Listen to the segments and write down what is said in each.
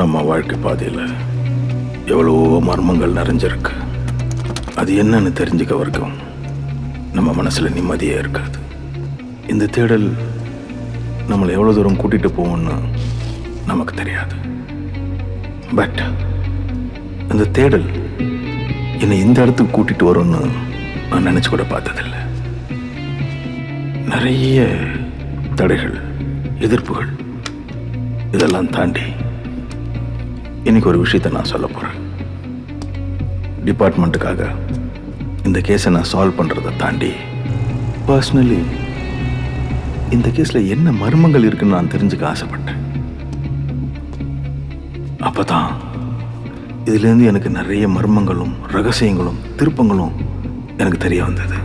நம்ம வாழ்க்கை பாதையில் எவ்வளவோ மர்மங்கள் நிறைஞ்சிருக்கு. அது என்னன்னு தெரிஞ்சுக்க வரைக்கும் நம்ம மனசில் நிம்மதியே இருக்காது. இந்த தேடல் நம்மளை எவ்வளோ தூரம் கூட்டிகிட்டு போகும்னு நமக்கு தெரியாது. பட் இந்த தேடல் என்னை இந்த இடத்துக்கு கூட்டிகிட்டு வரும்னு நான் நினச்சி கூட பார்த்ததில்லை. நிறைய தடைகள், எதிர்ப்புகள், இதெல்லாம் தாண்டி இன்னைக்கு ஒரு விஷயத்தை நான் சொல்ல போகிறேன். டிபார்ட்மெண்ட்டுக்காக இந்த கேஸை நான் சால்வ் பண்ணுறதை தாண்டி பர்சனலி இந்த கேஸில் என்ன மர்மங்கள் இருக்குன்னு நான் தெரிஞ்சுக்க ஆசைப்பட்டேன். அப்போ தான் இதுலேருந்து எனக்கு நிறைய மர்மங்களும் ரகசியங்களும் திருப்பங்களும் எனக்கு தெரிய வந்தது.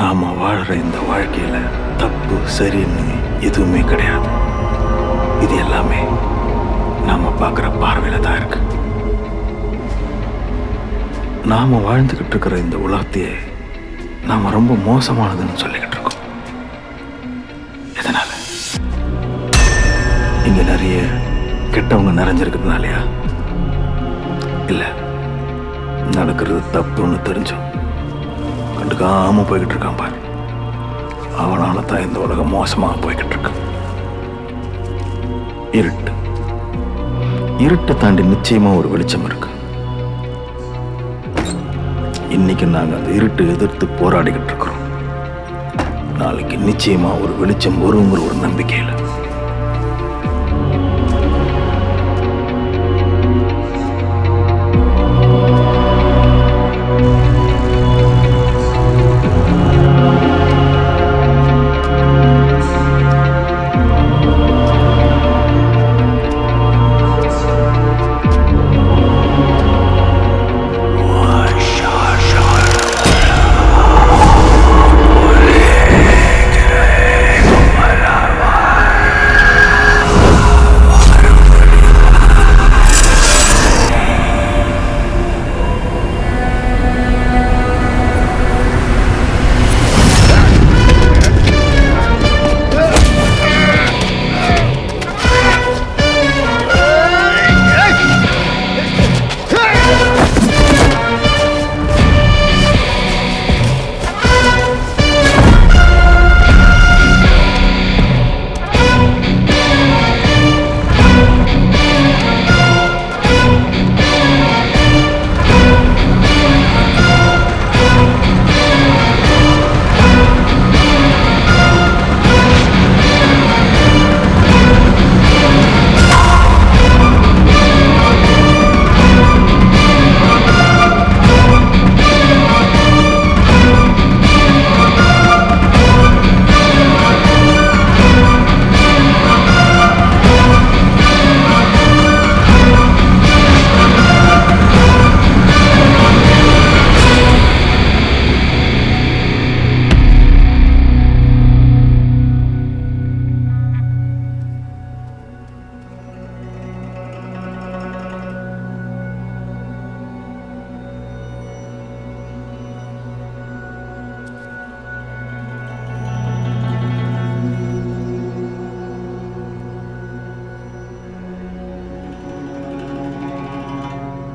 நாம வாழ்ற இந்த வாழ்க்கையில தப்பு சரின்னு எதுவுமே கிடையாது. இது எல்லாமே நாம பார்க்குற பார்வையில தான் இருக்கு. நாம வாழ்ந்துகிட்டு இருக்கிற இந்த உலகத்தையே நாம ரொம்ப மோசமானதுன்னு சொல்லிக்கிட்டு இருக்கோம். எதனால? இங்க நிறைய கெட்டவங்க நிறைஞ்சிருக்கிறதுனாலயா? இல்ல, நடக்கிறது தப்புன்னு தெரிஞ்சோம் கண்டுக்காம போய்கிட்டு இருக்கான் பாரு, அவனால தான் இந்த உலகம் மோசமாக போய்கிட்டு இருக்கு. இருட்டை தாண்டி நிச்சயமா ஒரு வெளிச்சம் இருக்கு. இன்னைக்கு நாங்க அந்த இருட்டை எதிர்த்து போராடிக்கிட்டு இருக்கிறோம். நாளைக்கு நிச்சயமா ஒரு வெளிச்சம் வருங்கிற ஒரு நம்பிக்கையில்.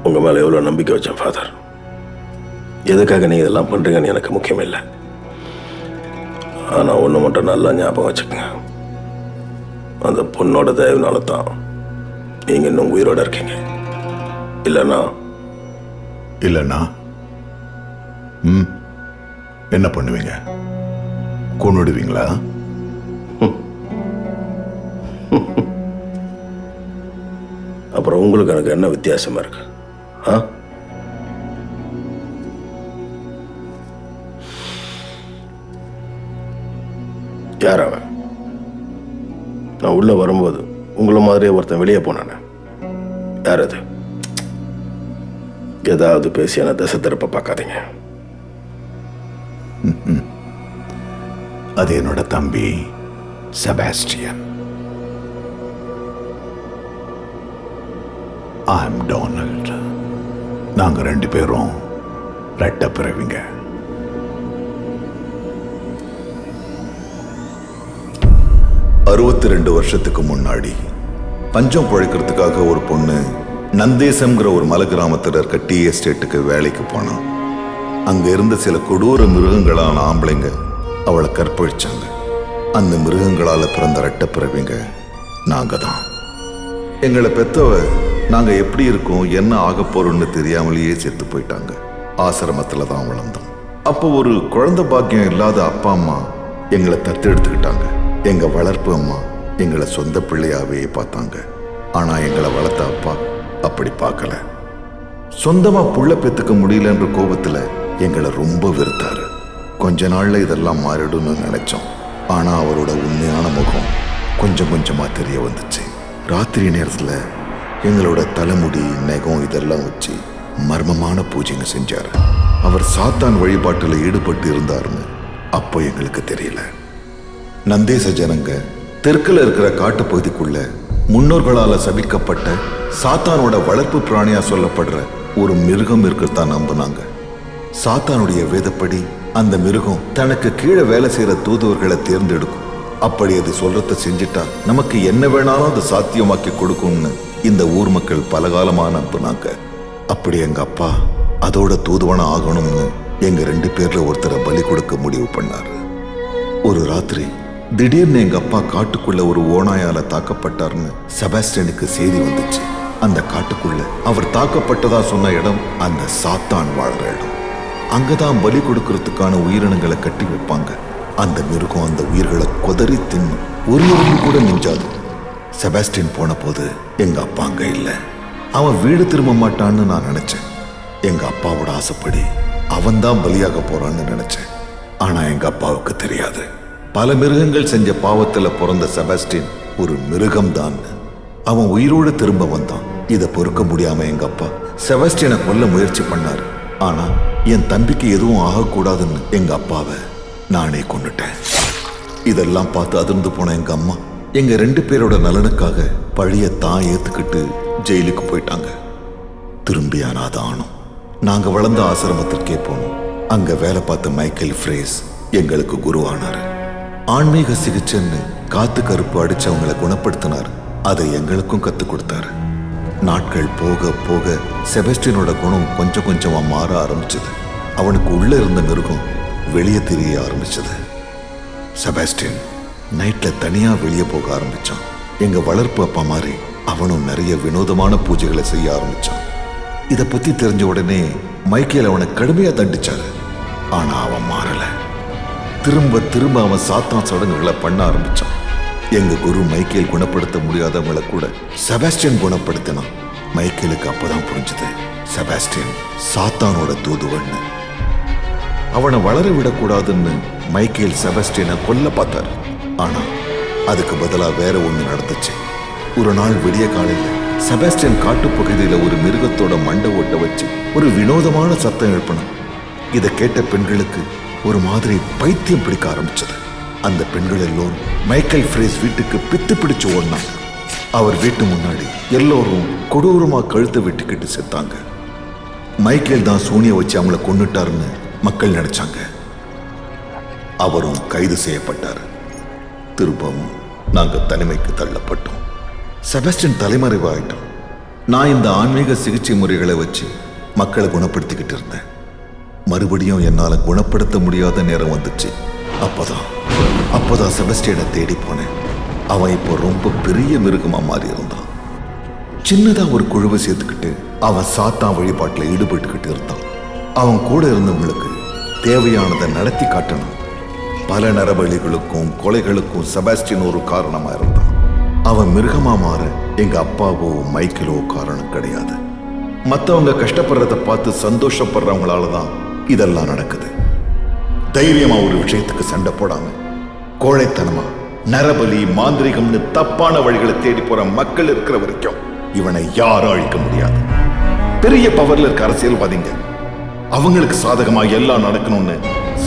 உங்க மேல எவ்வளவு நம்பிக்கை வச்சேன் ஃபாதர். எதுக்காக நீங்க இதெல்லாம் பண்றீங்கன்னு எனக்கு முக்கியம் இல்லை. ஆனா ஒண்ணு மட்டும் நல்லா ஞாபகம் வச்சுக்கோங்க, அந்த பொண்ணோட தயவுனால தான் நீங்க இன்னும் உயிரோட இருக்கீங்க. இல்லைன்னா என்ன பண்ணுவீங்க? கொன்னுடுவீங்களா? அப்புறம் உங்களுக்கு எனக்கு என்ன வித்தியாசமா இருக்கு? யார் அவன்? நான் உள்ள வரும்போது உங்களை மாதிரியே ஒருத்தன் வெளியே போனானே, யார் அது? ஏதாவது பேசி என்ன திசை திருப்ப பார்க்காதீங்க. அது என்னோட தம்பி செபாஸ்டியன். ஐ அம் டொனால்ட். நாங்க 2 பேரும் ரெட்ட பிறவிங்க. "62 வருஷத்துக்கு முன்னாடி பஞ்சம் பழைக்கிறதுக்காக ஒரு பொண்ணு நந்தேசம்ங்கிற ஒரு மலை கிராமத்தில் இருக்க டீ எஸ்டேட்டுக்கு வேலைக்கு போனான். அங்க இருந்த சில கொடூர மிருகங்களான ஆம்பளைங்க அவளை கற்பழிச்சாங்க. அந்த மிருகங்களால பிறந்த ரெட்ட பிறவிங்க நாங்க தான். எங்களை பெத்தவ நாங்க எப்படி இருக்கோம், என்ன ஆக போறோம்னு தெரியாமலேயே செத்து போயிட்டாங்க. ஆசிரமத்துல தான் வளர்ந்தோம். அப்போ ஒரு குழந்தை பாக்கியம் இல்லாத அப்பா அம்மா எங்களை தத்தெடுத்துக்கிட்டாங்க. எங்க வளர்ப்பு அம்மா எங்களை சொந்த பிள்ளையாவே பார்த்தாங்க. ஆனா எங்களை வளர்த்த அப்பா அப்படி பார்க்கல. சொந்தமா புள்ள பெத்துக்க முடியலன்ற கோபத்துல எங்களை ரொம்ப வெறுத்தாரு. கொஞ்ச நாள்ல இதெல்லாம் மாறிடும்னு நினைச்சோம். ஆனா அவரோட உண்மையான முகம் கொஞ்சம் கொஞ்சமா தெரிய வந்துச்சு. ராத்திரி நேரத்துல எங்களோட தலைமுடி நெகம் இதெல்லாம் வச்சு மர்மமான பூஜைங்க செஞ்சாரு. அவர் சாத்தான் வழிபாட்டுல ஈடுபட்டு இருந்தாருன்னு அப்போ எங்களுக்கு தெரியல. நந்தேச ஜனங்க தெற்குல இருக்கிற காட்டுப்பகுதிக்குள்ள முன்னோர்களால சபிக்கப்பட்ட சாத்தானோட வளர்ப்பு பிராணியா சொல்லப்படுற ஒரு மிருகம் இருக்கத்தான் நம்பினாங்க. சாத்தானுடைய வேதப்படி அந்த மிருகம் தனக்கு கீழே வேலை செய்யற தூதுவர்களை தேர்ந்தெடுக்கும். அப்படி அது சொல்றத செஞ்சுட்டா நமக்கு என்ன வேணாலும் அது சாத்தியமாக்கி கொடுக்கும்னு இந்த ஊர் மக்கள் பலகாலமா நம்பினாங்க. அப்படி எங்க அப்பா அதோட தூதுவனா ஆகணும்னு எங்க 2 பேர்ல ஒருத்தரை பலி கொடுக்க முடிவு பண்ணாரு. ஒரு ராத்திரி திடீர்னு எங்க அப்பா காட்டுக்குள்ள ஒரு ஓநாயால தாக்கப்பட்டார்னு செபாஸ்டியனுக்கு செய்தி வந்துச்சு. அந்த காட்டுக்குள்ள அவர் தாக்கப்பட்டதா சொன்ன இடம் அந்த சாத்தான் வாழ்ற இடம். அங்கதான் பலி கொடுக்கறதுக்கான உயிரினங்களை கட்டி வைப்பாங்க. அந்த மிருகம் அந்த உயிர்களை கொதறி தின்னு ஒரு எறும்பு கூட மிஞ்சாது. செபாஸ்டியன் போன போது எங்க அப்பா அங்க இல்ல. அவன் வீடு திரும்ப மாட்டான்னு நான் நினைச்சேன். எங்க அப்பாவோட ஆசைப்படி அவன்தான் பலியாக போறான்னு நினைச்சேன். ஆனா எங்க அப்பாவுக்கு தெரியாது, பல மிருகங்கள் செஞ்ச பாவத்துல பிறந்த செபாஸ்டியன் ஒரு மிருகம் தான். அவன் உயிரோடு திரும்ப வந்தான். இதை பொறுக்க முடியாம எங்க அப்பா செபாஸ்டியனை கொல்ல முயற்சி பண்ணாரு. ஆனா என் தம்பிக்கு எதுவும் ஆகக்கூடாதுன்னு எங்க அப்பாவை நானே கொன்னுட்டேன். இதெல்லாம் பார்த்து அதிர்ந்து போன எங்க அம்மா எங்க 2 பேரோட நலனுக்காக பழிய தான் ஏத்துக்கிட்டு ஜெயிலுக்கு போயிட்டாங்க. திரும்பி அனாதானம். நாங்க வளர்ந்த ஆசிரமத்திற்கே போனோம். அங்க வேலை பார்த்த மைக்கேல் ஃப்ரேஸ் எங்களுக்கு குருவானாரு. ஆன்மீக சிகிச்சைன்னு காத்து கருப்பு அடிச்சவங்களை குணப்படுத்தினார். அதை எங்களுக்கும் கத்து கொடுத்தாரு. நாட்கள் போக போக செபாஸ்டியனோட குணம் கொஞ்சம் கொஞ்சமா மாற ஆரம்பிச்சது. அவனுக்கு உள்ள இருந்த மிருகம் வெளியே தெரிய ஆரம்பிச்சது. செபாஸ்டியன் நைட்ல தனியா வெளியே போக ஆரம்பிச்சான். எங்க வளர்ப்பு அப்பா மாதிரி அவனும் நிறைய வினோதமான பூஜைகளை செய்ய ஆரம்பிச்சான். இதை பத்தி தெரிஞ்ச உடனே மைக்கேல் அவனை கடுமையா தண்டிச்சாரு. ஆனா அவன் மாறல. திரும்ப திரும்ப அவன் சாத்தான் சடங்குகளை பண்ண ஆரம்பிச்சான். எங்க குரு மைக்கேல் குணப்படுத்த முடியாதவங்களை கூட செபாஸ்டியன் குணப்படுத்தினான். மைக்கேலுக்கு அப்பதான் புரிஞ்சது செபாஸ்டியன் சாத்தானோட தூதுவன்னு. அவனை வளர விடக்கூடாதுன்னு மைக்கேல் செபாஸ்டியனை கொல்ல பார்த்தாரு. ஆனா அதுக்கு பதிலா வேற ஒண்ணு நடந்துச்சு. ஒரு நாள் விடிய காலையில செபாஸ்டியன் காட்டுப்பகுதியில ஒரு மிருகத்தோட மண்டை ஓட்ட வச்சு ஒரு வினோதமான சத்தம் எழுப்பினான். இதை கேட்ட பெண்களுக்கு ஒரு மாதிரி பைத்தியம் பிடிக்க ஆரம்பிச்சது. அந்த பெண்கள் எல்லோரும் மைக்கேல் ஃப்ரேஸ் வீட்டுக்கு பித்து பிடிச்சு ஓடினாங்க. அவர் வீட்டு முன்னாடி எல்லோரும் கொடூரமா கழுத்தை வெட்டிக்கிட்டு செத்தாங்க. மைக்கேல் தான் சூனிய வச்சு அவங்கள கொன்னுட்டாருன்னு மக்கள் நினைச்சாங்க. அவரும் கைது செய்யப்பட்டார். திரும்பவும் நாங்க தனிமைக்கு தள்ளப்பட்டோம். செபாஸ்டியன் தலைமறைவாயிட்டான். நான் இந்த ஆன்மீக சிகிச்சை முறைகளை வச்சு மக்களை குணப்படுத்திக்கிட்டு இருந்தேன். மறுபடியும் என்னால குணப்படுத்த முடியாத நேரம் வந்துச்சு. அப்போதான் செபாஸ்டியனை தேடி போனேன். அவன் இப்போ ரொம்ப பெரிய மிருகமா மாறி இருந்தான். சின்னதா ஒரு குழுவை சேர்த்துக்கிட்டு அவன் சாத்தான் வழிபாட்டில் ஈடுபட்டுக்கிட்டு இருந்தான். அவன் கூட இருந்தவங்களுக்கு தேவையானதை நடத்தி காட்டணும். பல நரபலிகளுக்கும் கொலைகளுக்கும் செபாஸ்டியன் ஒரு காரணமா இருந்தான். அவன் மிருகமா மாற எங்க அப்பாவோ மைக்கேலோ காரணம் கிடையாது. மற்றவங்க கஷ்டப்படுறத பார்த்து சந்தோஷப்படுறவங்களால தான் இதெல்லாம் நடக்குது. தைரியமா ஒரு விஷயத்துக்கு சண்டை போடாம கோழைத்தனமா நரபலி மாந்திரிகம்னு தப்பான வழிகளை தேடி போற மக்கள் இருக்கிற வரைக்கும் இவனை யாரும் அழிக்க முடியாது. பெரிய பவர்ல இருக்க அரசியல்வாதிங்க அவங்களுக்கு சாதகமா எல்லாம் நடக்கணும்னு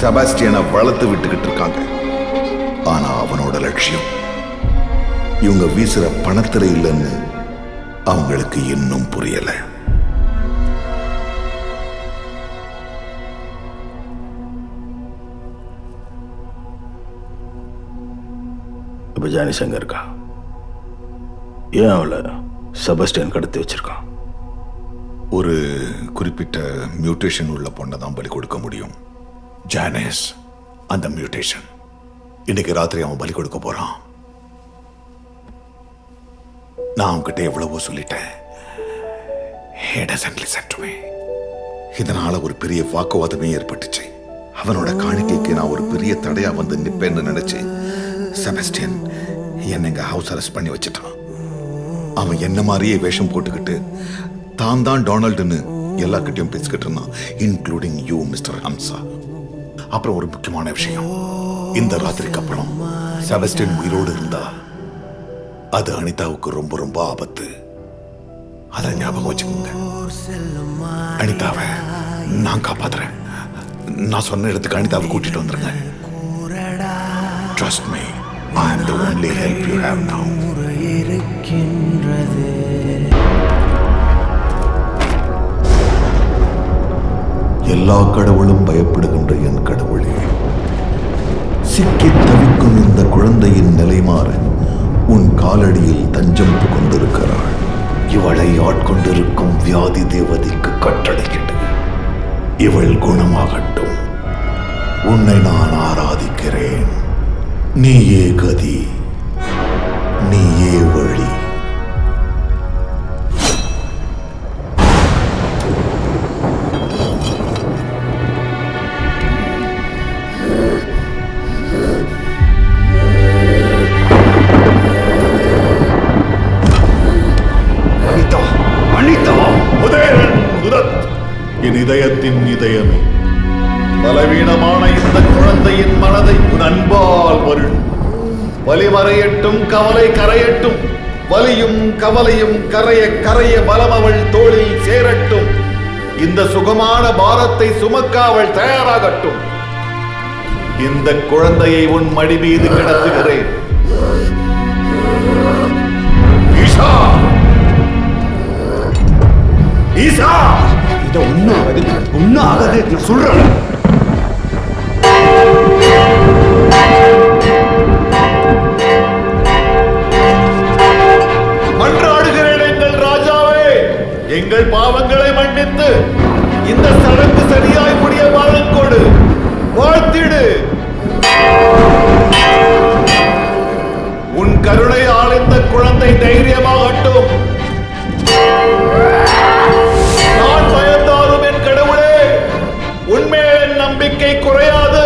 செபாஸ்டியனை வளர்த்து விட்டுக்கிட்டு இருக்காங்க. ஆனா அவனோட லட்சியம் இவங்க வீசுற பணத்துல இல்லைன்னு அவங்களுக்கு இன்னும் புரியல. இப்ப ஜானிஸ் எங்க இருக்கா? ஏன் அவளை செபாஸ்டியன் கடத்தி வச்சிருக்கான்? ஒரு குறிப்பிட்ட மியூட்டேஷன் உள்ள பொண்ணை தான் பலி கொடுக்க முடியும். ஜானிஸ் அந்த மியூட்டேஷன். இன்னைக்கு ராத்திரி அவன் பலி கொடுக்க போறான். நான் அவன்கிட்ட எவ்வளவோ சொல்லிட்டேன். He doesn't listen to me. இதனால ஒரு பெரிய வாக்குவாதமே ஏற்பட்டுச்சு. அவனோட காணிக்கைக்கு நான் ஒரு பெரிய தடையா வந்து நிப்பேன்னு நினைச்சு செபாஸ்டியன் என்னை இங்க ஹவுஸ் அரெஸ்ட் பண்ணி வச்சுட்டான். அவன் என்ன மாதிரியே வேஷம் போட்டுக்கிட்டு தான் தான் டொனால்டுன்னு எல்லார்கிட்டையும் பேசிக்கிட்டு இருந்தான், இன்க்ளூடிங் யூ மிஸ்டர் ஹம்சா. அப்புறம் ஒரு முக்கியமான விஷயம், இந்த ராத்திரிக்கு அப்புறம் செபாஸ்டியன் உயிரோடு இருந்தா அது அனிதாவுக்கு ரொம்ப ரொம்ப ஆபத்து. அதை ஞாபகம் வச்சுக்கோங்க. அனிதாவை நான் காப்பாத்துறேன். நான் சொன்ன இடத்துக்கு அனிதாவை கூட்டிட்டு வந்துருங்க. Trust me, I am the only help you have now. எல்லா கடவுளும் பயப்படுகின்ற என் கடவுளே, சிக்கி தவிக்கும் இந்த குழந்தையின் நிலை மாற உன் காலடியில் தஞ்சம் புகுந்திருக்கிறாள். இவளை ஆட்கொண்டிருக்கும் வியாதி தேவதைக்கு கட்டளையிட்டு இவள் குணமாகட்டும். உன்னை நான் ஆராதிக்கிறேன். நீயே கதி, நீயே வழி. என் இதயத்தின் இதயமே, பலவீனமான இந்த குழந்தையின் மனதை உன் அன்பால் வருள். வலி மறையட்டும், கவலை கரையட்டும். வலியும் கவலையும் கரைய கரைய பலம் அவள் தோளில் சேரட்டும். இந்த சுகமான பாரத்தை சுமக்க அவள் தயாராகட்டும். இந்த குழந்தையை உன் மடி மீது கிடத்துகிறேன். ஈஷா, ஈஷா, இதை ஒன்னும் ஆகாது நான் சொல்றேன். மன்றாடுகிறேன் எங்கள் ராஜாவே, எங்கள் பாவங்களை மன்னித்து இந்த சடங்கு சரியாய் முடிய பலன் கொடு. வாழ்த்திடு. உன் கருணையால் இந்த குழந்தை தைரியமாகட்டும். நான் பயந்தாலும் என் கடவுளே, உண்மையில் என் நம்பிக்கை குறையாது.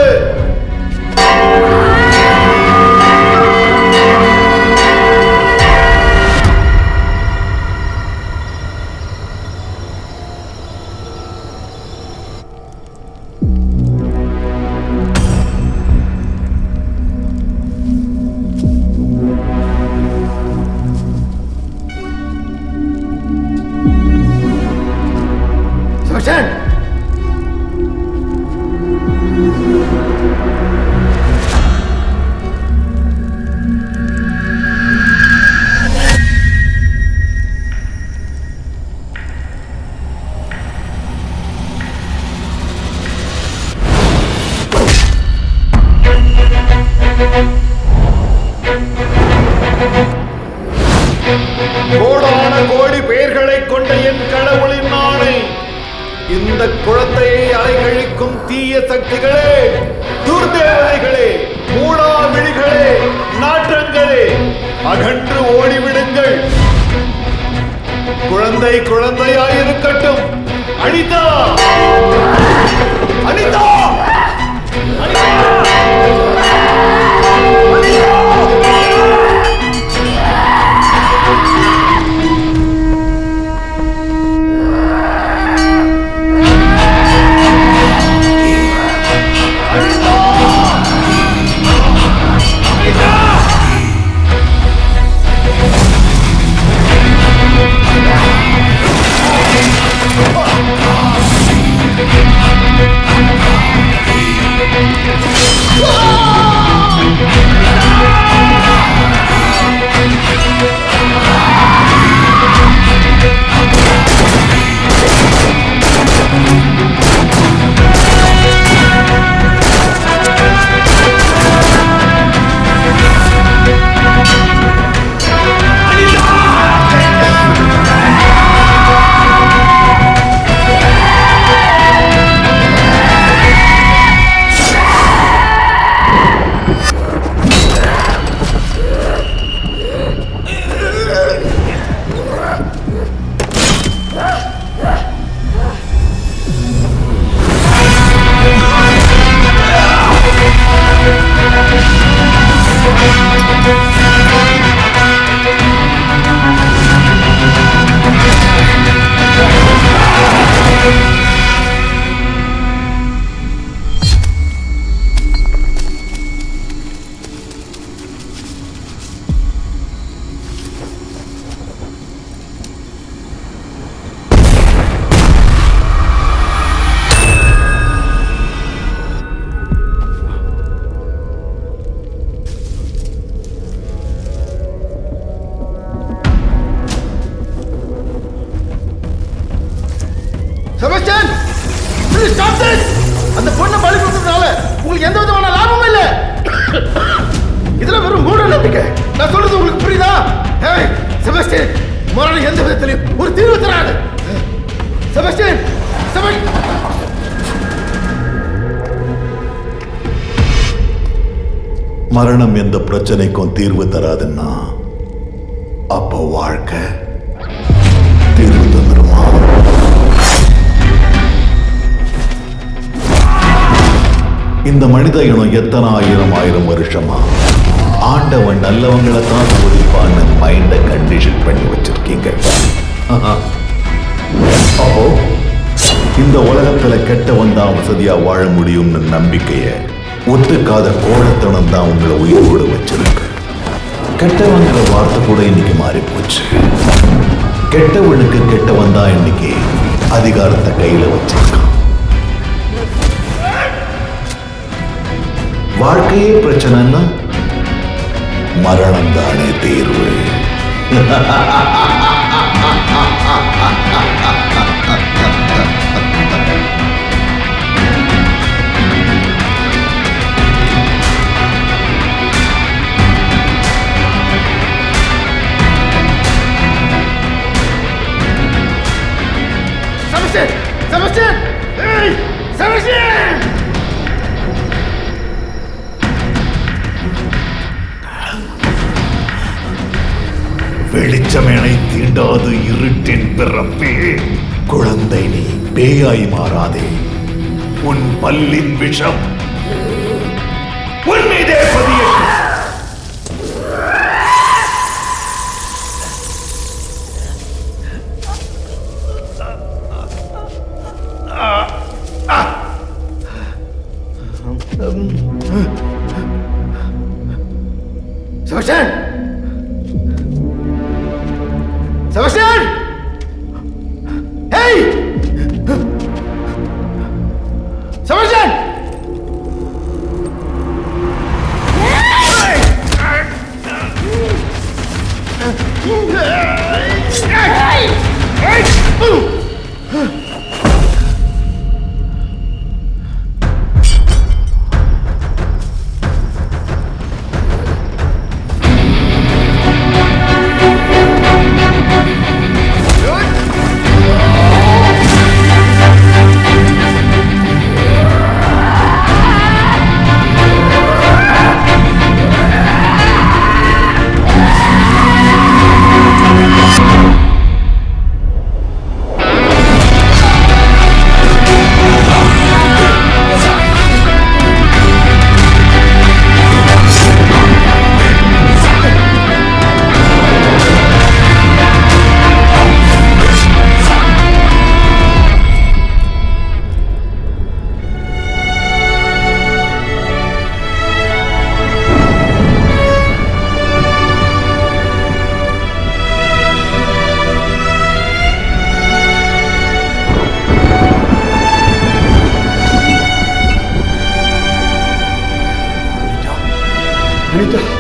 கோடான கோடி பெயர்களை கொண்ட என் கடவுளின் ஆணை, இந்த குழந்தையை அலைகழிக்கும் தீய சக்திகளே, துர்தேவதைகளே, மூடா விழிகளே, நாற்றங்களே, அகன்று ஓடிவிடுங்கள். குழந்தை குழந்தையாயிருக்கட்டும். அனிதா, அனிதா! மரணம் எந்த பிரச்சனைக்கும் தீர்வு தராதுன்னா அப்போ வாழ்க்கை தீர்வு தந்துருமா? இந்த மனித இனம் எத்தனை ஆயிரம் வருஷமா ஆண்டவன் நல்லவங்களை தான் சோதிப்பான்னு மைண்ட கண்டிஷன் பண்ணி வச்சிருக்கீங்க. அப்போ இந்த உலகத்துல கெட்டவன் தான் வசதியா வாழ முடியும்னு நம்பிக்கைய ஒத்துக்காத கோழத்தனம் தான் உங்களை உயிரோடு வச்சிருக்கு. கெட்டவங்கிற வார்த்தை கூட இன்னைக்கு மாறி போச்சு. கெட்டவனுக்கு கெட்டவன் தான் இன்னைக்கு அதிகாரத்தை கையில வச்சிருக்கான். வாழ்க்கையே பிரச்சனைன்னா மரணம் தானே தீர்வு. Sebastian! Hey! Sebastian! வெளிச்சமேனை தீண்டாது இருட்டின் பிறப்பே, குழந்தை நீ பேயாய் மாறாதே. உன் பல்லின் விஷம் உன் மீதே பதியட்டும். Sebastian! Sebastian! Hey! Sebastian! Anita!